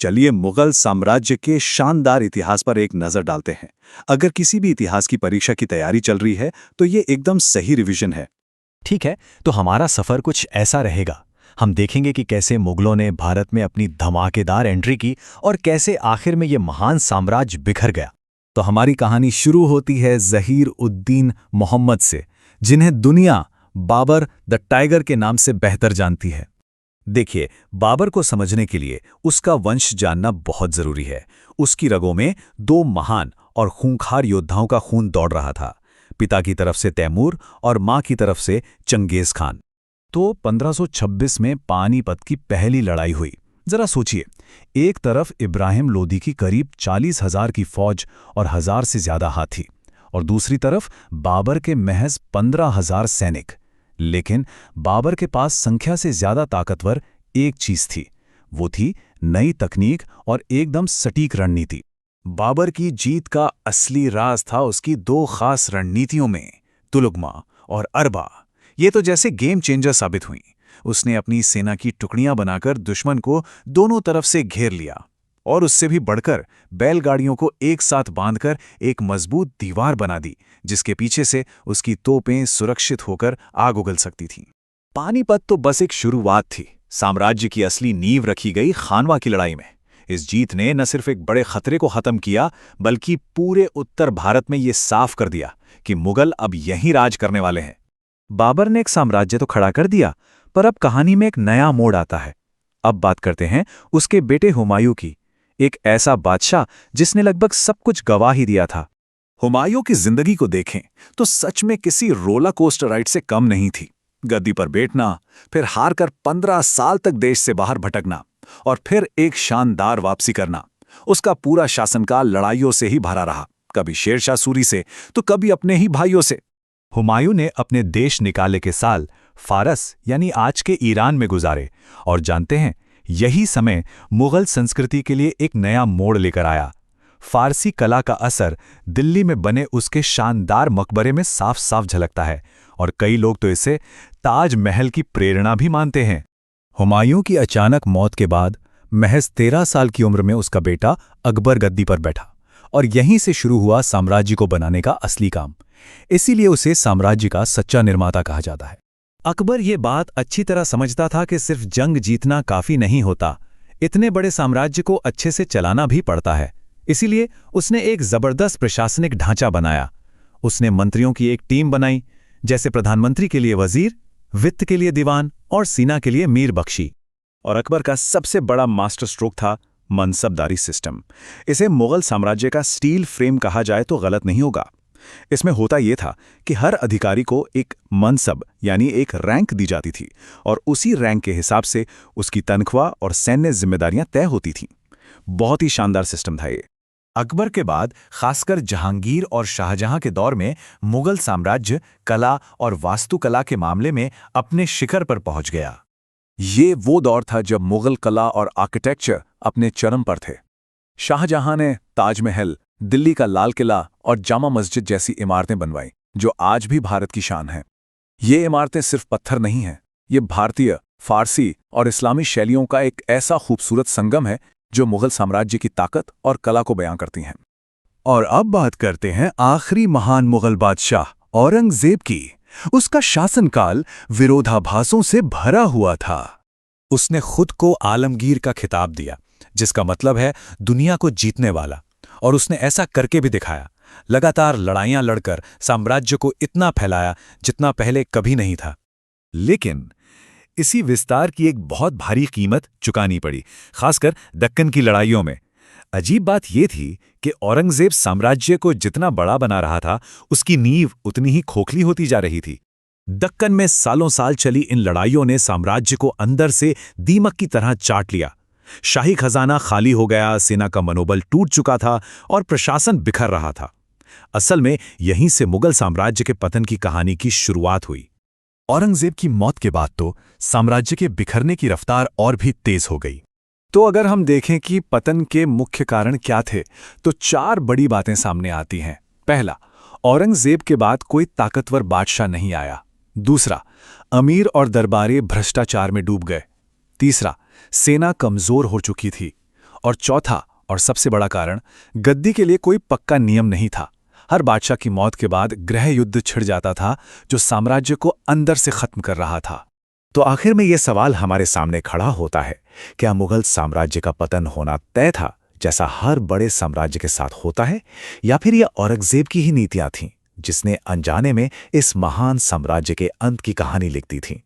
चलिए मुगल साम्राज्य के शानदार इतिहास पर एक नजर डालते हैं। अगर किसी भी इतिहास की परीक्षा की तैयारी चल रही है तो ये एकदम सही रिवीजन है। ठीक है, तो हमारा सफर कुछ ऐसा रहेगा। हम देखेंगे कि कैसे मुगलों ने भारत में अपनी धमाकेदार एंट्री की और कैसे आखिर में ये महान साम्राज्य बिखर गया। तो हमारी कहानी शुरू होती है ज़हीर उद्दीन मोहम्मद से, जिन्हें दुनिया बाबर द टाइगर के नाम से बेहतर जानती है। देखिए, बाबर को समझने के लिए उसका वंश जानना बहुत जरूरी है। उसकी रगों में दो महान और खूंखार योद्धाओं का खून दौड़ रहा था, पिता की तरफ से तैमूर और मां की तरफ से चंगेज खान। तो 1526 में पानीपत की पहली लड़ाई हुई। जरा सोचिए, एक तरफ इब्राहिम लोदी की करीब 40,000 की फौज और 1,000 से ज्यादा हाथी, और दूसरी तरफ बाबर के महज 15,000 सैनिक। लेकिन बाबर के पास संख्या से ज्यादा ताकतवर एक चीज थी, वो थी नई तकनीक और एकदम सटीक रणनीति। बाबर की जीत का असली राज था उसकी दो खास रणनीतियों में, तुलुगमा और अरबा। ये तो जैसे गेम चेंजर साबित हुई। उसने अपनी सेना की टुकड़ियां बनाकर दुश्मन को दोनों तरफ से घेर लिया, और उससे भी बढ़कर बैलगाड़ियों को एक साथ बांधकर एक मजबूत दीवार बना दी, जिसके पीछे से उसकी तोपें सुरक्षित होकर आग उगल सकती थीं। पानीपत तो बस एक शुरुआत थी। साम्राज्य की असली नींव रखी गई खानवा की लड़ाई में। इस जीत ने न सिर्फ एक बड़े खतरे को खत्म किया, बल्कि पूरे उत्तर भारत में ये साफ कर दिया कि मुगल अब यहीं राज करने वाले हैं। बाबर ने एक साम्राज्य तो खड़ा कर दिया, पर अब कहानी में एक नया मोड़ आता है। अब बात करते हैं उसके बेटे हुमायूं की, एक ऐसा बादशाह जिसने लगभग सब कुछ गवा ही दिया था। हुमायूं की जिंदगी को देखें तो सच में किसी रोलर कोस्टर राइड से कम नहीं थी। गद्दी पर बैठना, फिर हार कर 15 साल तक देश से बाहर भटकना, और फिर एक शानदार वापसी करना। उसका पूरा शासनकाल लड़ाइयों से ही भरा रहा, कभी शेरशाह सूरी से तो कभी अपने ही भाइयों से। हुमायूं ने अपने देश निकाले के साल फारस यानी आज के ईरान में गुजारे, और जानते हैं, यही समय मुगल संस्कृति के लिए एक नया मोड़ लेकर आया। फारसी कला का असर दिल्ली में बने उसके शानदार मकबरे में साफ साफ झलकता है, और कई लोग तो इसे ताज महल की प्रेरणा भी मानते हैं। हुमायूं की अचानक मौत के बाद महज 13 साल की उम्र में उसका बेटा अकबर गद्दी पर बैठा, और यहीं से शुरू हुआ साम्राज्य को बनाने का असली काम। इसीलिए उसे साम्राज्य का सच्चा निर्माता कहा जाता है। अकबर ये बात अच्छी तरह समझता था कि सिर्फ जंग जीतना काफी नहीं होता, इतने बड़े साम्राज्य को अच्छे से चलाना भी पड़ता है। इसीलिए उसने एक जबरदस्त प्रशासनिक ढांचा बनाया। उसने मंत्रियों की एक टीम बनाई, जैसे प्रधानमंत्री के लिए वजीर, वित्त के लिए दीवान और सेना के लिए मीर बख्शी। और अकबर का सबसे बड़ा मास्टर स्ट्रोक था मनसबदारी सिस्टम। इसे मुगल साम्राज्य का स्टील फ्रेम कहा जाए तो गलत नहीं होगा। इसमें होता यह था कि हर अधिकारी को एक मनसब यानी एक रैंक दी जाती थी, और उसी रैंक के हिसाब से उसकी तनख्वाह और सैन्य जिम्मेदारियां तय होती थीं। बहुत ही शानदार सिस्टम था ये। अकबर के बाद खासकर जहांगीर और शाहजहां के दौर में मुगल साम्राज्य कला और वास्तुकला के मामले में अपने शिखर पर पहुंच गया। ये वो दौर था जब मुगल कला और आर्किटेक्चर अपने चरम पर थे। शाहजहां ने ताजमहल, दिल्ली का लाल किला और जामा मस्जिद जैसी इमारतें बनवाई, जो आज भी भारत की शान हैं। ये इमारतें सिर्फ पत्थर नहीं हैं, ये भारतीय, फारसी और इस्लामी शैलियों का एक ऐसा खूबसूरत संगम है जो मुगल साम्राज्य की ताकत और कला को बयां करती हैं। और अब बात करते हैं आखिरी महान मुगल बादशाह औरंगजेब की। उसका शासनकाल विरोधाभासों से भरा हुआ था। उसने खुद को आलमगीर का खिताब दिया, जिसका मतलब है दुनिया को जीतने वाला, और उसने ऐसा करके भी दिखाया। लगातार लड़ाइयां लड़कर साम्राज्य को इतना फैलाया जितना पहले कभी नहीं था। लेकिन इसी विस्तार की एक बहुत भारी कीमत चुकानी पड़ी, खासकर दक्कन की लड़ाइयों में। अजीब बात यह थी कि औरंगजेब साम्राज्य को जितना बड़ा बना रहा था, उसकी नींव उतनी ही खोखली होती जा रही थी। दक्कन में सालों साल चली इन लड़ाइयों ने साम्राज्य को अंदर से दीमक की तरह चाट लिया। शाही खजाना खाली हो गया, सेना का मनोबल टूट चुका था और प्रशासन बिखर रहा था। असल में यहीं से मुगल साम्राज्य के पतन की कहानी की शुरुआत हुई। औरंगजेब की मौत के बाद तो साम्राज्य के बिखरने की रफ्तार और भी तेज हो गई। तो अगर हम देखें कि पतन के मुख्य कारण क्या थे, तो 4 बड़ी बातें सामने आती हैं। पहला, औरंगजेब के बाद कोई ताकतवर बादशाह नहीं आया। दूसरा, अमीर और दरबारी भ्रष्टाचार में डूब गए। तीसरा, सेना कमजोर हो चुकी थी। और चौथा और सबसे बड़ा कारण, गद्दी के लिए कोई पक्का नियम नहीं था। हर बादशाह की मौत के बाद गृह युद्ध छिड़ जाता था, जो साम्राज्य को अंदर से खत्म कर रहा था। तो आखिर में यह सवाल हमारे सामने खड़ा होता है, क्या मुगल साम्राज्य का पतन होना तय था, जैसा हर बड़े साम्राज्य के साथ होता है, या फिर यह औरंगजेब की ही नीतियां थीं, जिसने अनजाने में इस महान साम्राज्य के अंत की कहानी लिख दी थी?